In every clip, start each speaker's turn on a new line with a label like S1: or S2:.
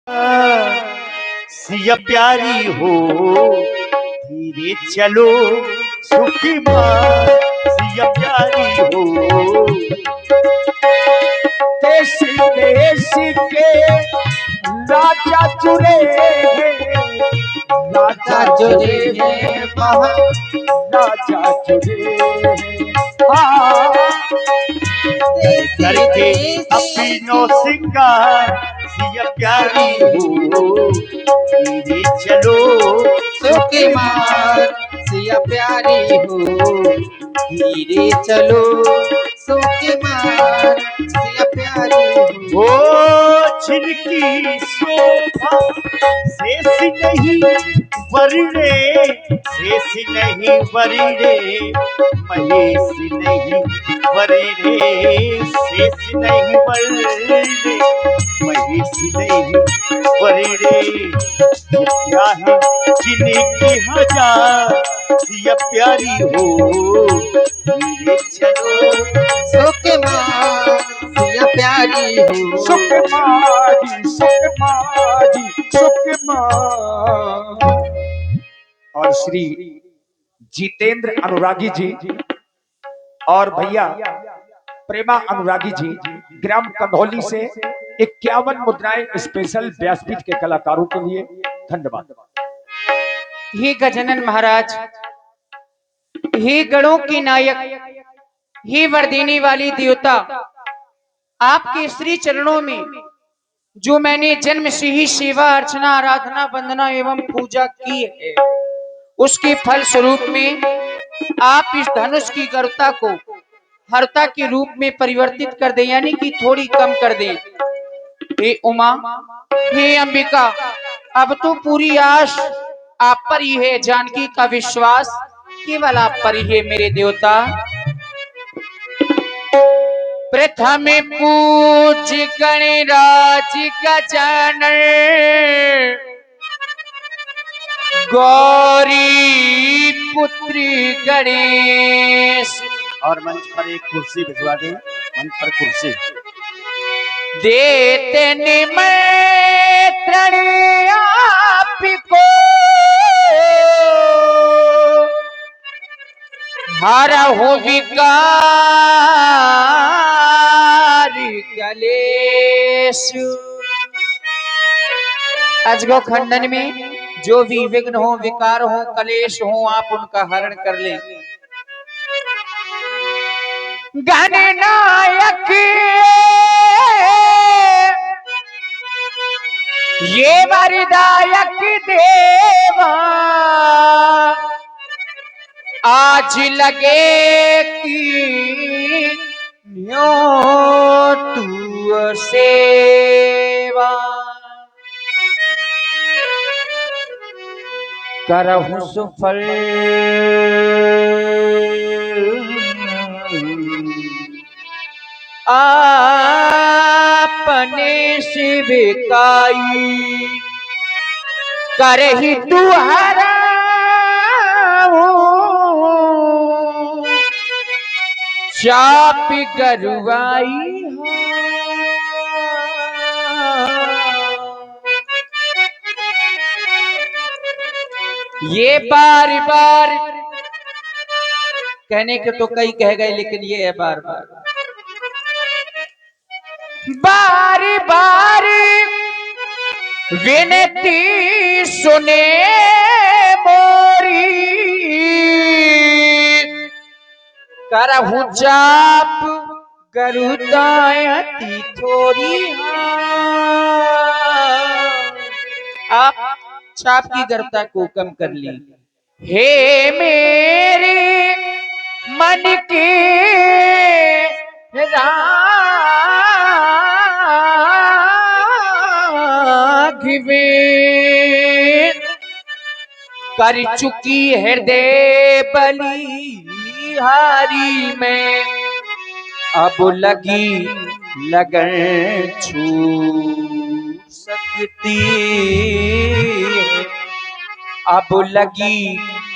S1: सिया प्यारी हो धीरे चलो सुखी माँ सिया प्यारी हो। देश देश के राजा जुड़े हैं, राजा जुड़े हैं वहाँ राजा जुड़े हैं। करके अपनों सिंगार सिया प्यारी हो धीरे चलो
S2: सुखी मार सिया प्यारी हो धीरे चलो सुखी मार सिया प्यारी हो।
S1: जिनकी शोभा शेष नहीं वरणे शेष नहीं वरणे महेश नहीं वरणे शेष नहीं वरणे महेश नहीं वरणे। क्या है जिनकी हजार सिया प्यारी हो धीरे चलो
S2: सुखी मार सिया प्यारी हो।
S1: सुखमा जी सुखमा। और श्री जितेंद्र अनुरागी जी और भैया प्रेमा अनुरागी जी ग्राम कंधौली से 51 मुद्राएं स्पेशल व्यासपीठ के कलाकारों के लिए धन्यवाद।
S3: हे गजानन महाराज, हे गणों के नायक, हे वर देने वाली देवता, आपके श्री चरणों में जो मैंने जन्म से ही सेवा अर्चना आराधना वंदना एवं पूजा की है, उसके फल स्वरूप में आप इस धनुष की गरुता को हरता के रूप में परिवर्तित कर दें, यानी कि थोड़ी कम कर दें। हे उमा, हे अंबिका, अब तो पूरी आश आप पर ही है, जानकी का विश्वास केवल आप पर ही है मेरे देवता। प्रथम पूज गणराज गजानन गौरी पुत्री गणेश।
S1: और मंच पर एक कुर्सी भिजवा दें, मंच पर कुर्सी
S3: देते निमंत्रण आपको हरहु विकार कलेश। अजगो खंडन में जो भी विघ्न हो विकार हो कलेश हो आप उनका हरण कर ले। गणनायक ये वरदायक देवा आज लगे कि न्यो तू सेवा करहु सुफल आपने शिविकाई करही तुहरा चाप गरुआई। ये बार बार कहने के तो कई कह गए, लेकिन ये है बार बार बार बार विनती सुने मोरी करहु चाप गरुदायती थोड़ी। आप चाप की गरुता को कम कर ली। हे मेरे मन के राघवे कर चुकी हृदय बलिहारी में अब लगी लगन छू सकती है, अब लगी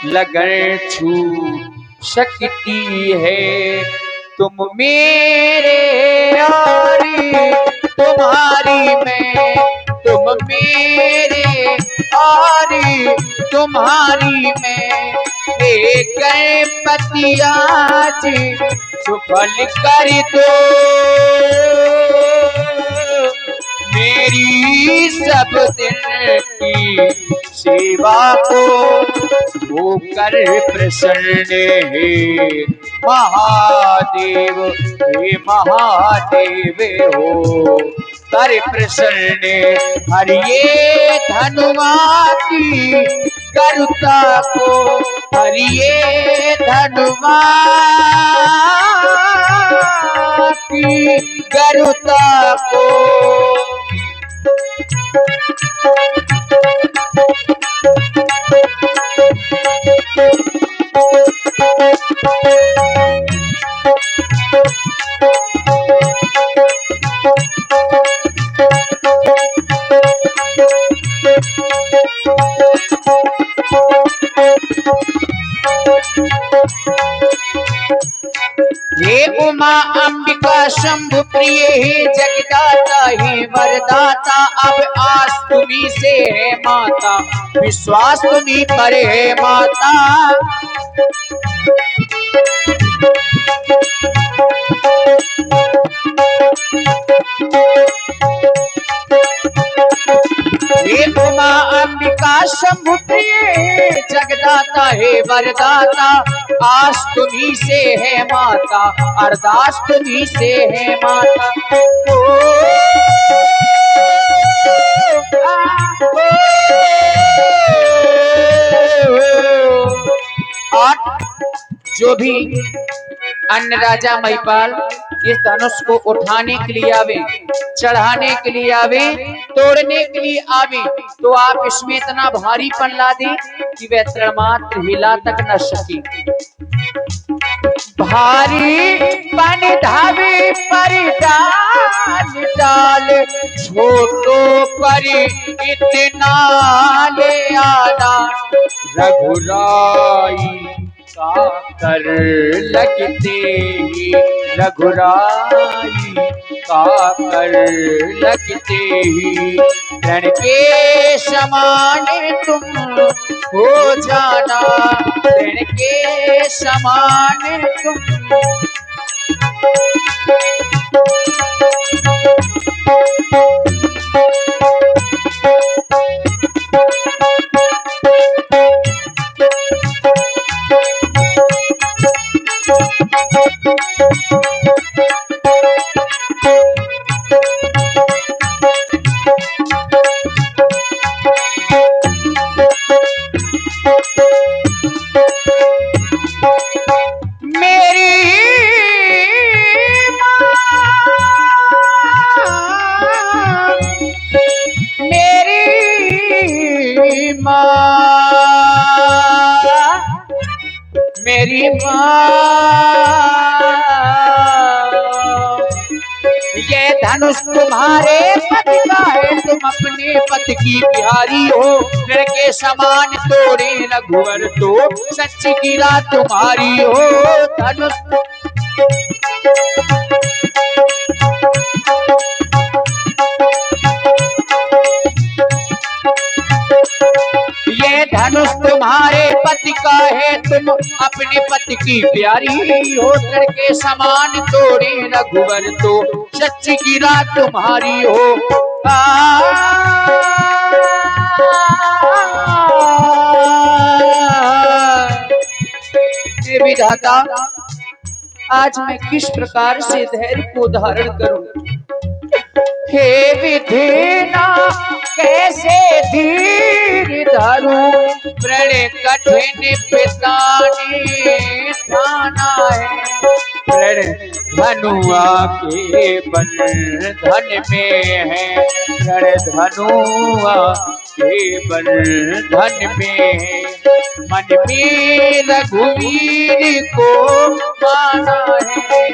S3: लगन छू सकती है। तुम मेरे यारी तुम्हारी मैं तुम मेरे और तुम्हारी में एक गणपति आज सुफल कर दो मेरी सब दिन की सेवा को होकर प्रसन्न हे महादेव हे महादेव हो कर प्रसन्न हरिये धनुआ की करुता को हरिये धनुआ की करुता को हे उमा अंबिका शंभु प्रिय हे जगदाता हे वरदाता अब आस तुम्ही से है माता विश्वास तुम्ही पर है माता हे उमा अंबिका शंभु प्रिय जगदाता हे वरदाता आस तुम्ही से है माता अरदास तुम्ही से है माता और जो भी अन्य राजा महिपाल इस धनुष को उठाने के लिए आवे चढ़ाने के लिए आवे तोड़ने के लिए आवे तो आप इसमें इतना भारीपन ला दें कि वह तृणमात्र हिला तक न सके भारी पन धावे पर डाल डाल छोटो पर इतना ले आना रघुराई का कर लगते ही रघुराई का कर लगते ही रण के समान तुम हो जाना रण के समान तुम मेरी माँ ये धनुष तुम्हारे पति का है तुम अपने पति की बिहारी हो रण के समान तोड़े रघुवर तो सच गिरा तुम्हारी हो धनुष ये धनुष तुम्हारे पति का है तुम अपने पति की प्यारी हो रण के समान तोड़े रघुवर तो सच गिरा तुम्हारी हो विधाता आज मैं किस प्रकार से धैर्य को धारण करूं हे विधिना कैसे धीर धरूं प्रण कठिन पिताने ठाना है प्रण धनुआ के बंधन में है प्रण धनुआ के बंधन में है मन में रघुवीर को माना है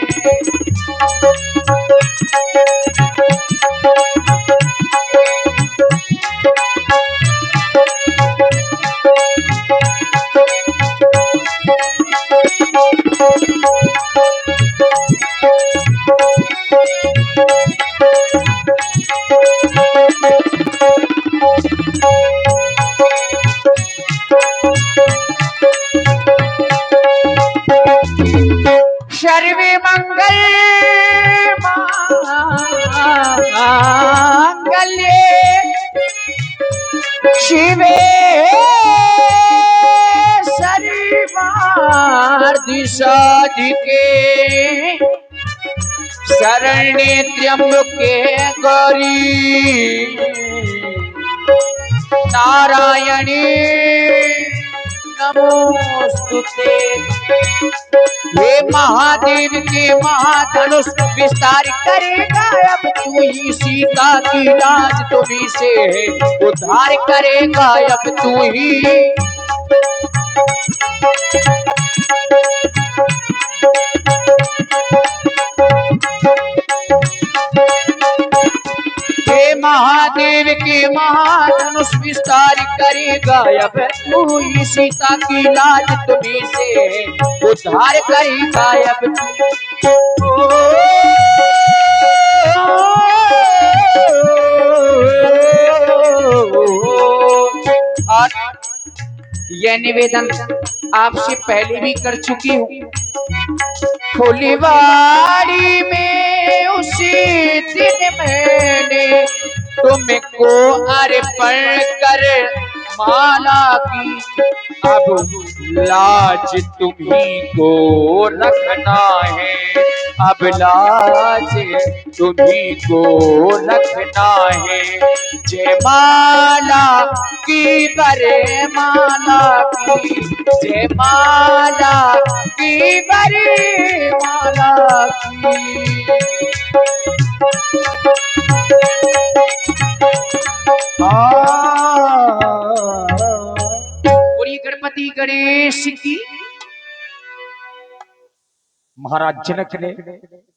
S3: शिवे शरीवार दिशा दिके शरण्ये त्र्यंबके गौरी नारायणी नमोस्तुते। हे महादेव के महाधनुष विस्तार करेगा अब तू ही सीता की लाज तुम्ही से उद्धार करेगा अब तू ही। हे महादेव के महाधनुष विस्तार करेगा अब तू ही सीता की लाज तुम्ही से उद्धार करेगा अब तू। और यह निवेदन आपसे पहले भी कर चुकी हूँ। फुलवाड़ी में उसी दिन मैंने तुमको अर्पण कर माला की। अब लाज तुम्ही को रखना है, अब लाज तुम्ही को रखना है। जय माला की बरे माला की, जय माला की बरे माला की। बोलिए गणपति गणेश की।
S1: महाराज जनक ने